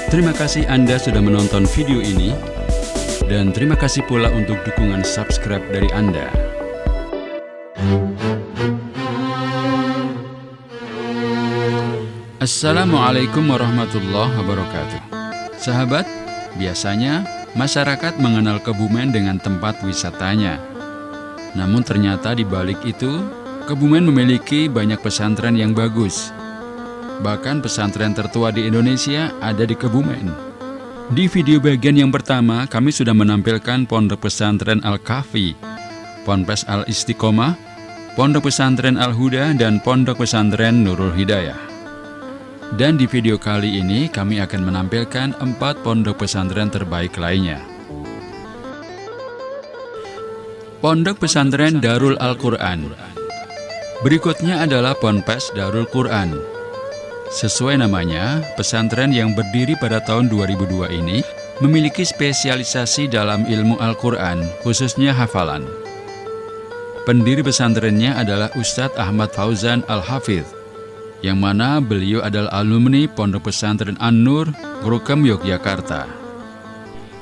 Terima kasih Anda sudah menonton video ini, dan terima kasih pula untuk dukungan subscribe dari Anda. Assalamualaikum warahmatullahi wabarakatuh. Sahabat, biasanya masyarakat mengenal Kebumen dengan tempat wisatanya. Namun ternyata di balik itu, Kebumen memiliki banyak pesantren yang bagus. Bahkan pesantren tertua di Indonesia ada di Kebumen. Di video bagian yang pertama, kami sudah menampilkan Pondok Pesantren Al-Kahfi, Ponpes Al-Istiqomah, Pondok Pesantren Al-Huda, dan Pondok Pesantren Nurul Hidayah. Dan di video kali ini, kami akan menampilkan 4 pondok pesantren terbaik lainnya. Pondok Pesantren Darul Al-Quran. Berikutnya adalah Ponpes Darul Quran. Sesuai namanya, pesantren yang berdiri pada tahun 2002 ini memiliki spesialisasi dalam ilmu Al-Quran, khususnya hafalan. Pendiri pesantrennya adalah Ustadz Ahmad Fauzan Al-Hafidh, yang mana beliau adalah alumni Pondok Pesantren An-Nur, Grogol, Yogyakarta.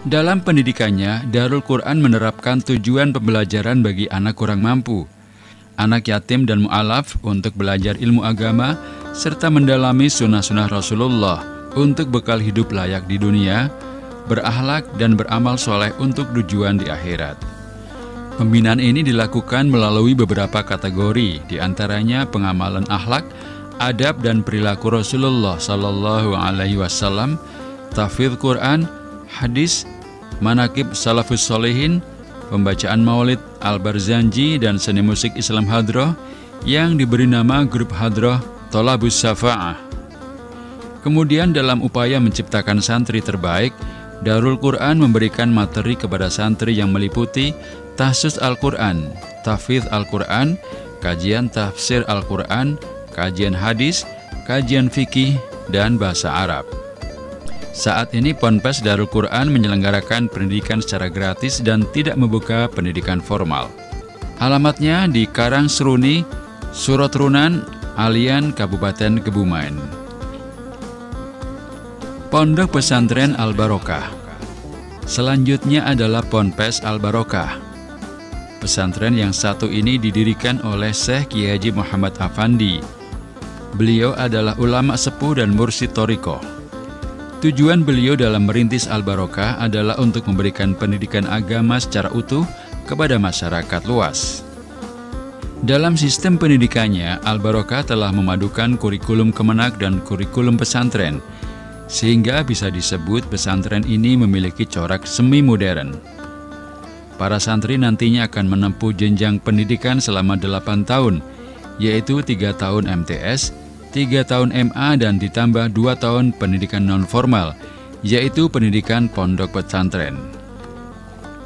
Dalam pendidikannya, Darul Quran menerapkan tujuan pembelajaran bagi anak kurang mampu, anak yatim dan mu'alaf untuk belajar ilmu agama, serta mendalami sunnah-sunnah Rasulullah untuk bekal hidup layak di dunia, berakhlak dan beramal soleh untuk tujuan di akhirat. Pembinaan ini dilakukan melalui beberapa kategori, diantaranya pengamalan akhlak, adab dan perilaku Rasulullah Sallallahu Alaihi Wasallam, tahfidz Quran, hadis, manaqib salafus solehin, pembacaan maulid Al-Barzanji, dan seni musik Islam Hadroh yang diberi nama grup Hadroh Tolabus Syafa'ah. Kemudian dalam upaya menciptakan santri terbaik, Darul Quran memberikan materi kepada santri yang meliputi tahsis Al-Quran, tahfidz Al-Quran, kajian tafsir Al-Quran, kajian hadis, kajian fikih, dan bahasa Arab. Saat ini Ponpes Darul Quran menyelenggarakan pendidikan secara gratis dan tidak membuka pendidikan formal. Alamatnya di Karangseruni, Surotrunan, Alian, Kabupaten Kebumen. Pondok Pesantren Al-Barokah. Selanjutnya adalah Ponpes Al-Barokah. Pesantren yang satu ini didirikan oleh Syekh Kiai Haji Muhammad Afandi. Beliau adalah ulama sepuh dan mursyid thariqah. Tujuan beliau dalam merintis Al-Barokah adalah untuk memberikan pendidikan agama secara utuh kepada masyarakat luas. Dalam sistem pendidikannya, Al-Barokah telah memadukan kurikulum Kemenak dan kurikulum pesantren, sehingga bisa disebut pesantren ini memiliki corak semi modern. Para santri nantinya akan menempuh jenjang pendidikan selama 8 tahun, yaitu 3 tahun MTS, 3 tahun MA, dan ditambah 2 tahun pendidikan non-formal, yaitu pendidikan pondok pesantren.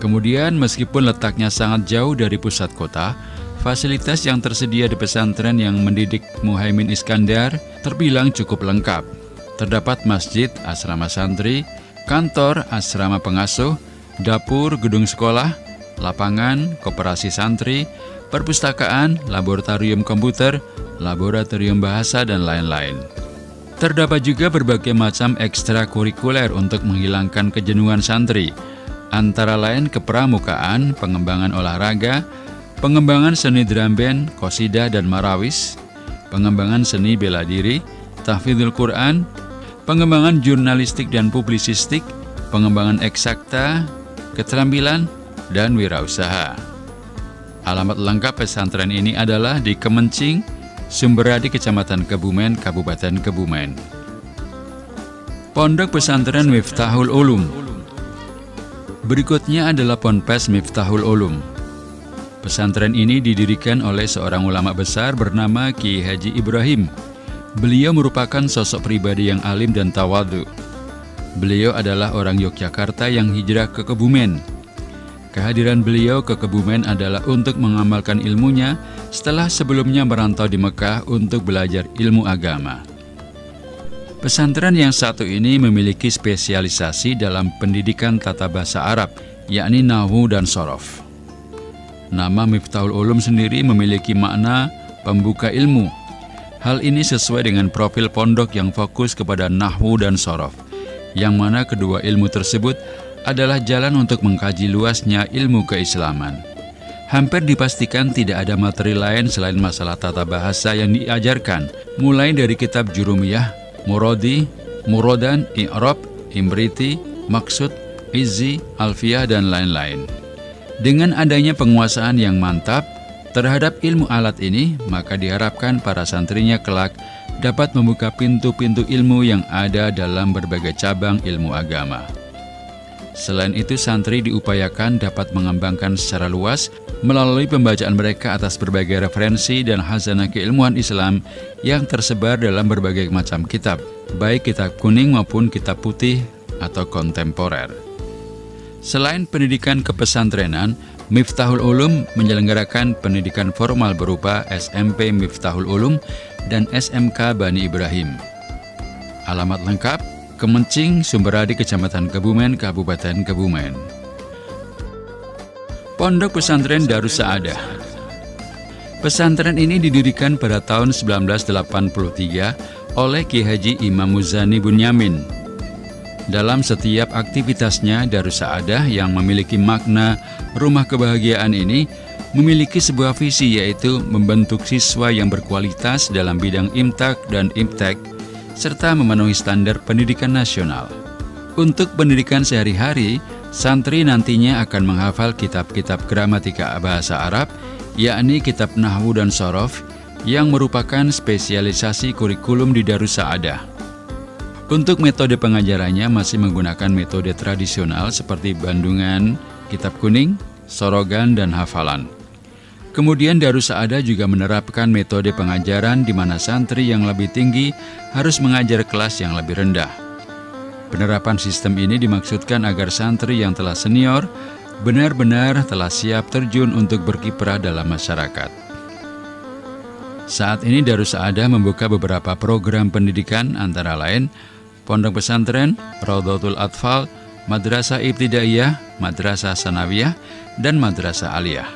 Kemudian meskipun letaknya sangat jauh dari pusat kota, fasilitas yang tersedia di pesantren yang mendidik Muhaimin Iskandar terbilang cukup lengkap. Terdapat masjid, asrama santri, kantor, asrama pengasuh, dapur, gedung sekolah, lapangan, koperasi santri, perpustakaan, laboratorium komputer, laboratorium bahasa, dan lain-lain. Terdapat juga berbagai macam ekstrakurikuler untuk menghilangkan kejenuhan santri, antara lain kepramukaan, pengembangan olahraga, pengembangan seni drum band, qasidah dan marawis, pengembangan seni bela diri, tahfidzul Quran, pengembangan jurnalistik dan publisistik, pengembangan eksakta, keterampilan, dan wirausaha. Alamat lengkap pesantren ini adalah di Kemencing, Sumberadi, Kecamatan Kebumen, Kabupaten Kebumen. Pondok Pesantren Miftahul Ulum. Berikutnya adalah Ponpes Miftahul Ulum. Pesantren ini didirikan oleh seorang ulama besar bernama Kiai Haji Ibrahim. Beliau merupakan sosok pribadi yang alim dan tawadhu. Beliau adalah orang Yogyakarta yang hijrah ke Kebumen. Kehadiran beliau ke Kebumen adalah untuk mengamalkan ilmunya setelah sebelumnya merantau di Mekah untuk belajar ilmu agama. Pesantren yang satu ini memiliki spesialisasi dalam pendidikan tata bahasa Arab, yakni Nahwu dan Shorof. Nama Miftahul Ulum sendiri memiliki makna pembuka ilmu. Hal ini sesuai dengan profil pondok yang fokus kepada nahwu dan shorof, yang mana kedua ilmu tersebut adalah jalan untuk mengkaji luasnya ilmu keislaman. Hampir dipastikan tidak ada materi lain selain masalah tata bahasa yang diajarkan, mulai dari kitab Jurumiyah, Muradi, Muradan, I'rab, Imriti, Maksud, Izzi, Alfiyah, dan lain-lain. Dengan adanya penguasaan yang mantap terhadap ilmu alat ini, maka diharapkan para santrinya kelak dapat membuka pintu-pintu ilmu yang ada dalam berbagai cabang ilmu agama. Selain itu, santri diupayakan dapat mengembangkan secara luas melalui pembacaan mereka atas berbagai referensi dan khazanah keilmuan Islam yang tersebar dalam berbagai macam kitab, baik kitab kuning maupun kitab putih atau kontemporer. Selain pendidikan kepesantrenan, Miftahul Ulum menyelenggarakan pendidikan formal berupa SMP Miftahul Ulum dan SMK Bani Ibrahim. Alamat lengkap: Kemencing, Sumberadi, Kecamatan Kebumen, Kabupaten Kebumen. Pondok Pesantren Darus Saadah. Pesantren ini didirikan pada tahun 1983 oleh Ki Haji Imam Muzani Bunyamin. Dalam setiap aktivitasnya, Darus Saadah yang memiliki makna rumah kebahagiaan ini memiliki sebuah visi, yaitu membentuk siswa yang berkualitas dalam bidang imtak dan imptek, serta memenuhi standar pendidikan nasional. Untuk pendidikan sehari-hari, santri nantinya akan menghafal kitab-kitab gramatika bahasa Arab, yakni kitab Nahwu dan Shorof, yang merupakan spesialisasi kurikulum di Darus Saadah. Untuk metode pengajarannya masih menggunakan metode tradisional seperti bandungan, kitab kuning, sorogan, dan hafalan. Kemudian Darus Saadah juga menerapkan metode pengajaran di mana santri yang lebih tinggi harus mengajar kelas yang lebih rendah. Penerapan sistem ini dimaksudkan agar santri yang telah senior benar-benar telah siap terjun untuk berkiprah dalam masyarakat. Saat ini Darus Saadah membuka beberapa program pendidikan, antara lain Pondok Pesantren, Raudhatul Atfal, Madrasah Ibtidaiyah, Madrasah Sanawiyah, dan Madrasah Aliyah.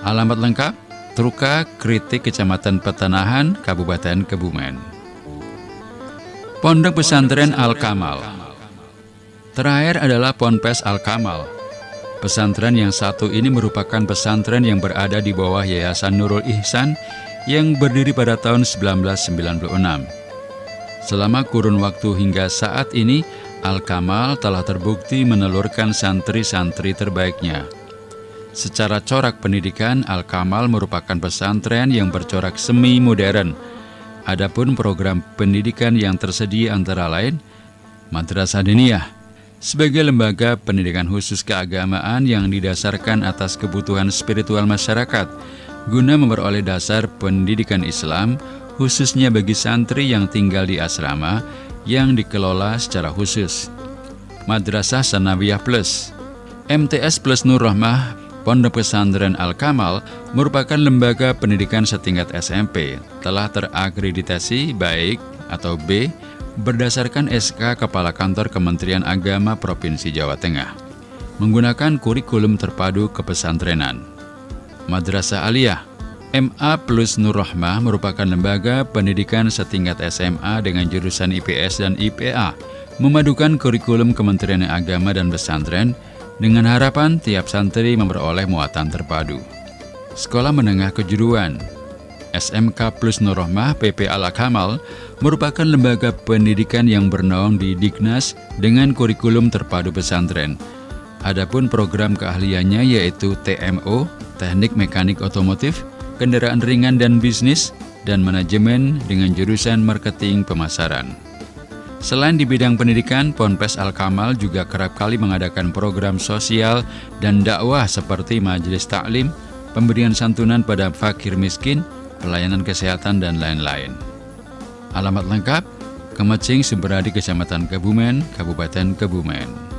Alamat lengkap: Truka Kritik, Kecamatan Petanahan, Kabupaten Kebumen. Pondok Pesantren Al-Kamal. Terakhir adalah Ponpes Al-Kamal. Pesantren yang satu ini merupakan pesantren yang berada di bawah Yayasan Nurul Ihsan yang berdiri pada tahun 1996. Selama kurun waktu hingga saat ini, Al-Kamal telah terbukti menelurkan santri-santri terbaiknya. Secara corak pendidikan, Al-Kamal merupakan pesantren yang bercorak semi modern. Adapun program pendidikan yang tersedia antara lain Madrasah Diniyah, sebagai lembaga pendidikan khusus keagamaan yang didasarkan atas kebutuhan spiritual masyarakat, guna memperoleh dasar pendidikan Islam, khususnya bagi santri yang tinggal di asrama yang dikelola secara khusus. Madrasah Sanawiyah Plus, MTS Plus Nur Rahmah. Pondok Pesantren Al-Kamal merupakan lembaga pendidikan setingkat SMP, telah terakreditasi baik atau B berdasarkan SK Kepala Kantor Kementerian Agama Provinsi Jawa Tengah, menggunakan kurikulum terpadu kepesantrenan. Madrasah Aliyah, MA Plus Nur Rahmah merupakan lembaga pendidikan setingkat SMA dengan jurusan IPS dan IPA, memadukan kurikulum Kementerian Agama dan pesantren, dengan harapan tiap santri memperoleh muatan terpadu. Sekolah Menengah Kejuruan, SMK Plus Nur Rahmah PP Al-Kamal merupakan lembaga pendidikan yang bernaung di Dignas dengan kurikulum terpadu pesantren. Adapun program keahliannya yaitu TMO, Teknik Mekanik Otomotif, Kendaraan Ringan dan Bisnis, dan Manajemen dengan jurusan Marketing Pemasaran. Selain di bidang pendidikan, Ponpes Al-Kamal juga kerap kali mengadakan program sosial dan dakwah seperti majelis taklim, pemberian santunan pada fakir miskin, pelayanan kesehatan, dan lain-lain. Alamat lengkap: Kemencing, Sumberadi, Kecamatan Kebumen, Kabupaten Kebumen.